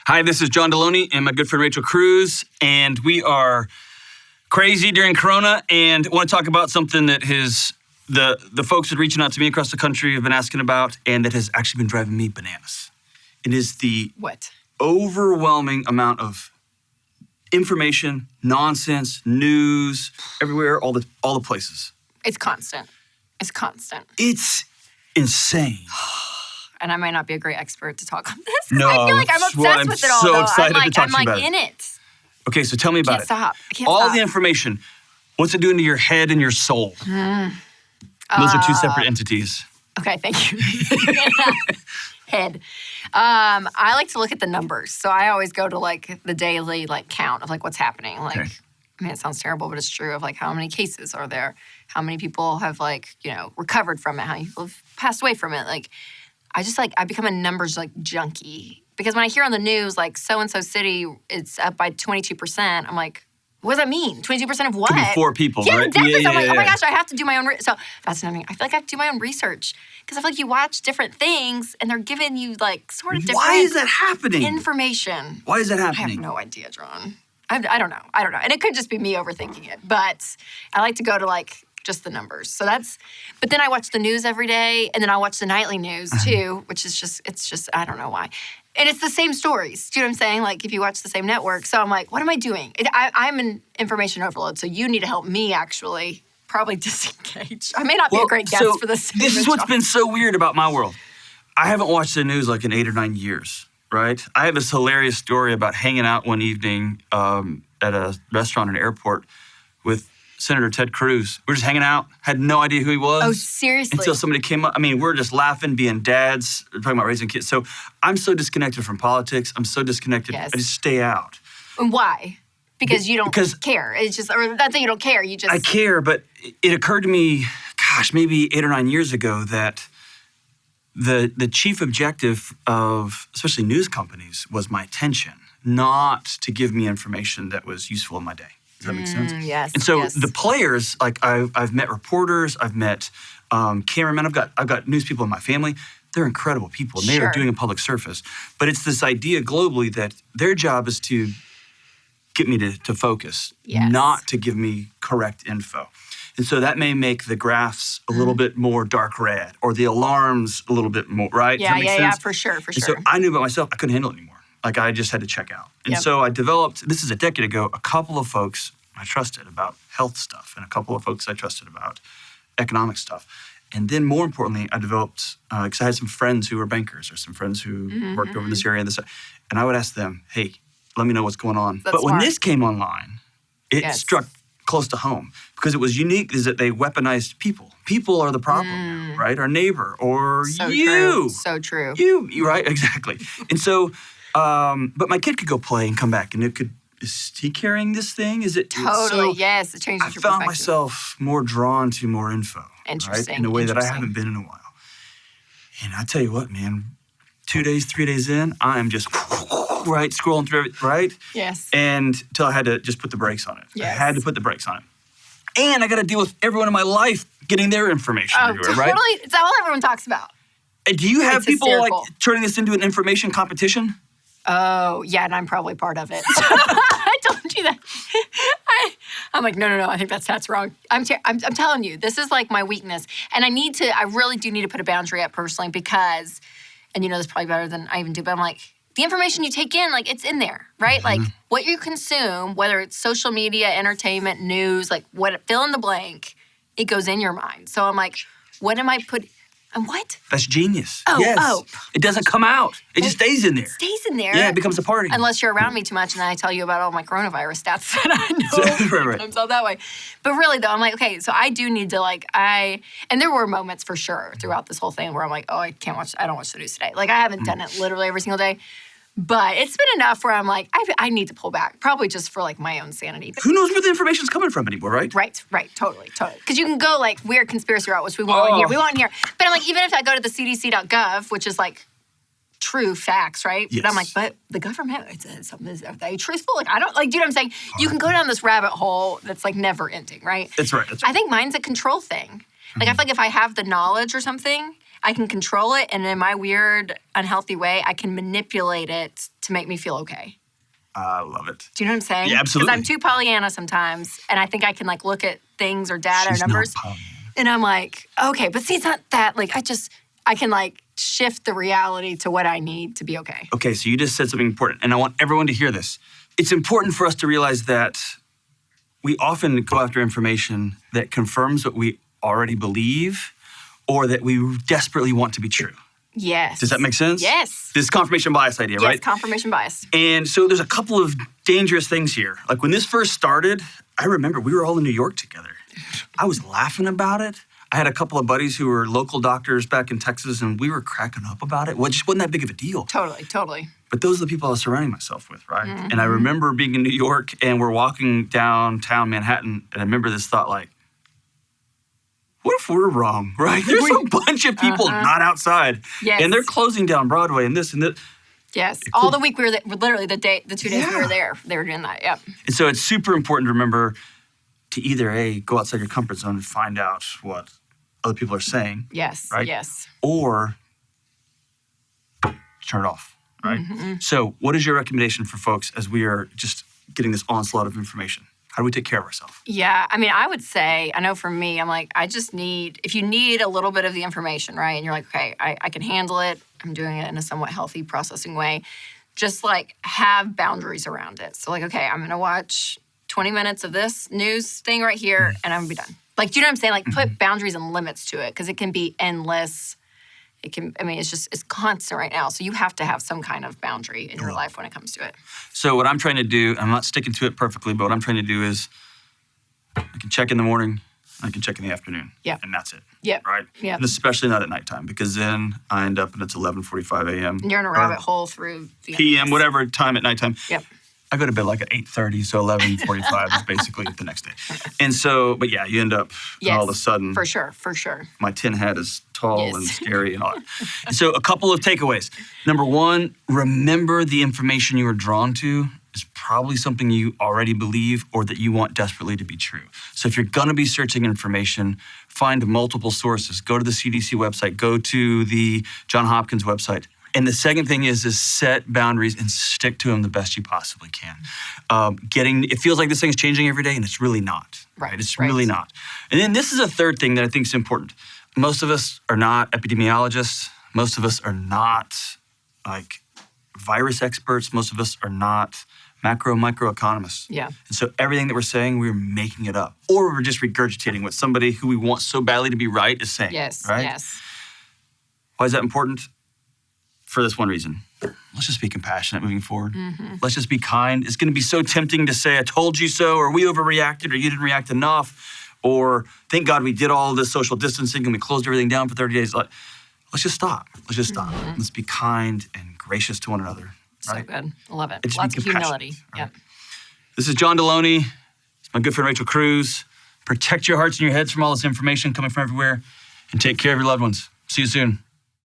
Hi, this is John Delony and my good friend Rachel Cruz, and we are crazy during Corona and want to talk about something that the folks that are reaching out to me across the country have been asking about, and that has actually been driving me bananas. It is the overwhelming amount of information, nonsense, news, everywhere, all the places. It's constant. It's insane. And I might not be a great expert to talk on this. No, I feel like I'm obsessed with it all. So though. excited I'm to talk to you about in it. Okay, so tell me about Can't stop. I can't all stop. the information. What's it doing to your head and your soul? Those are two separate entities. Okay, thank you. Head. I like to look at the numbers. So I always go to like the daily count of what's happening. I mean, it sounds terrible, but it's true of how many cases are there, how many people have recovered from it, how many people have passed away from it. I become a numbers junkie, because when I hear on the news so-and-so city, it's up by 22%, I'm like, what does that mean? 22% of what? Could be 4 people, yeah, right? Exactly. Yeah, so I'm like, yeah. oh my gosh, I have to do my own so that's another thing. I feel like I have to do my own research, because I feel like you watch different things and they're giving you sort of different Why is that happening? information. Why is that I happening? have no idea, John. I don't know. And it could just be me overthinking it. But I like to go to just the numbers. So but then I watch the news every day, and then I watch the nightly news too, which is it's just, I don't know why. And it's the same stories. Do you know what I'm saying? If you watch the same network. So I'm like, what am I doing? I'm an information overload, so you need to help me actually probably disengage. I may not be a great guest for this. This is what's been so weird about my world. I haven't watched the news in 8 or 9 years, right? I have this hilarious story about hanging out one evening at a restaurant in an airport with Senator Ted Cruz. We were just hanging out, had no idea who he was. Oh, seriously? Until somebody came up. I mean, we're just laughing, being dads, talking about raising kids. So I'm so disconnected from politics. I'm so disconnected. Yes. I just stay out. And why? Because you don't care. It's just, or not that you don't care, you just... I care, but it occurred to me, maybe 8 or 9 years ago, that the chief objective of especially news companies was my attention, not to give me information that was useful in my day. Does that make sense? Yes. And so yes. the players, I've met reporters, I've met cameramen, I've got news people in my family. They're incredible people, and they are doing a public service. But it's this idea globally that their job is to get me to focus, not to give me correct info. And so that may make the graphs a little bit more dark red, or the alarms a little bit more, right? Yeah, Does that make sense? for sure. And so I knew about myself, I couldn't handle it anymore. I just had to check out. And so I developed, this is a decade ago, a couple of folks I trusted about health stuff, and a couple of folks I trusted about economic stuff. And then more importantly, I developed, because I had some friends who were bankers, or some friends who worked over in this area and I would ask them, hey, let me know what's going on. That's when smart. this came online, it struck close to home, because it was unique is that they weaponized people. People are the problem now, right? Our neighbor, or you. So true. You, right? Exactly. And so, but my kid could go play and come back, and is he carrying this thing? Is it? Totally, yes. It changes your perspective. I found myself more drawn to more info. Interesting. Right? In a way that I haven't been in a while. And I tell you what, man, 2 days, 3 days in, I am just scrolling through it, right? Yes. And until I had to just put the brakes on it. Yes. I had to put the brakes on it. And I got to deal with everyone in my life getting their information everywhere, right? Totally. It's all everyone talks about. Do you have people hysterical. turning this into an information competition? Oh, yeah, and I'm probably part of it. I told you that. I'm like, no, I think that's wrong. I'm telling you, this is my weakness. And I really do need to put a boundary up personally, because, and you know this probably better than I even do, but I'm like, the information you take in, it's in there, right? What you consume, whether it's social media, entertainment, news, fill in the blank, it goes in your mind. So I'm like, what am I putting? And what? That's genius. Oh, yes. oh. It doesn't come out. It just stays in there. It stays in there. Yeah, it becomes a party. Unless you're around me too much and then I tell you about all my coronavirus stats that I know. Right. It comes out that way. But really, though, I'm like, okay, so I do need to, and there were moments for sure throughout this whole thing where I'm like, oh, I don't watch the news today. I haven't done it literally every single day. But it's been enough where I'm like, I need to pull back, probably just for my own sanity. Who knows where the information's coming from anymore, right? Right, totally. Because you can go weird conspiracy route, which we want in here. But I'm like, even if I go to the CDC.gov, which is true facts, right? Yes. But I'm like, but the government, are they truthful? I don't, do you know what I'm saying? You can go down this rabbit hole that's never ending, right? That's right. I think mine's a control thing. I feel like if I have the knowledge or something, I can control it, and in my weird, unhealthy way, I can manipulate it to make me feel okay. I love it. Do you know what I'm saying? Yeah, absolutely. Because I'm too Pollyanna sometimes, and I think I can like look at things or data She's or numbers, not Pollyanna. and I'm like, okay, but see, it's not that. Like, I can like shift the reality to what I need to be okay. Okay, so you just said something important, and I want everyone to hear this. It's important for us to realize that we often go after information that confirms what we already believe or that we desperately want to be true. Yes. Does that make sense? Yes. This confirmation bias idea, Yes, right? confirmation bias. And so there's a couple of dangerous things here. Like when this first started, I remember we were all in New York together. I was laughing about it. I had a couple of buddies who were local doctors back in Texas, and we were cracking up about it. Well, it just wasn't that big of a deal. Totally. But those are the people I was surrounding myself with, right? And I remember being in New York, and we're walking downtown Manhattan, and I remember this thought like, what if we're wrong, right? There's a bunch of people not outside, and they're closing down Broadway and this and that. Yes, all the week we were there, literally the 2 days we were there, they were doing that, yep. And so it's super important to remember to either go outside your comfort zone and find out what other people are saying. Yes, right? yes. Or turn it off, right? So what is your recommendation for folks as we are just getting this onslaught of information? How do we take care of ourselves? Yeah, I mean, I would say, I know for me, I'm like, I just need, if you need a little bit of the information, right? And you're like, okay, I can handle it. I'm doing it in a somewhat healthy processing way. Just like have boundaries around it. So like, okay, I'm going to watch 20 minutes of this news thing right here and I'm going to be done. Like, do you know what I'm saying? Like put boundaries and limits to it because it can be endless. It can, I mean, it's constant right now. So you have to have some kind of boundary in your life when it comes to it. So what I'm trying to do, I'm not sticking to it perfectly, but what I'm trying to do is I can check in the morning, I can check in the afternoon. Yeah. And that's it. Yeah. Right? Yeah. And especially not at nighttime because then I end up and it's 11:45 a.m. And you're in a rabbit hole through the p.m., whatever time at nighttime. Yep. I go to bed like at 8:30, so 11:45 is basically the next day. And so, but yeah, you end up and all of a sudden. For sure. My tin hat is tall Yes. and scary and all that. And so a couple of takeaways. Number one, remember the information you are drawn to is probably something you already believe or that you want desperately to be true. So if you're gonna be searching information, find multiple sources. Go to the CDC website, go to the Johns Hopkins website. And the second thing is set boundaries and stick to them the best you possibly can. It feels like this thing's changing every day and it's really not. Right. It's really not. And then this is a third thing that I think is important. Most of us are not epidemiologists. Most of us are not like virus experts. Most of us are not microeconomists. Yeah. And so everything that we're saying, we're making it up. Or we're just regurgitating what somebody who we want so badly to be right is saying. Yes. Right? Yes. Why is that important? For this one reason. Let's just be compassionate moving forward. Let's just be kind. It's going to be so tempting to say, I told you so, or we overreacted, or you didn't react enough, or thank God we did all this social distancing and we closed everything down for 30 days. Let's just stop. Let's just stop. Let's be kind and gracious to one another. Right? So good. I love it. And just Lots be of compassionate, humility. right? Yep. This is John Delony. It's my good friend Rachel Cruz. Protect your hearts and your heads from all this information coming from everywhere and take care of your loved ones. See you soon.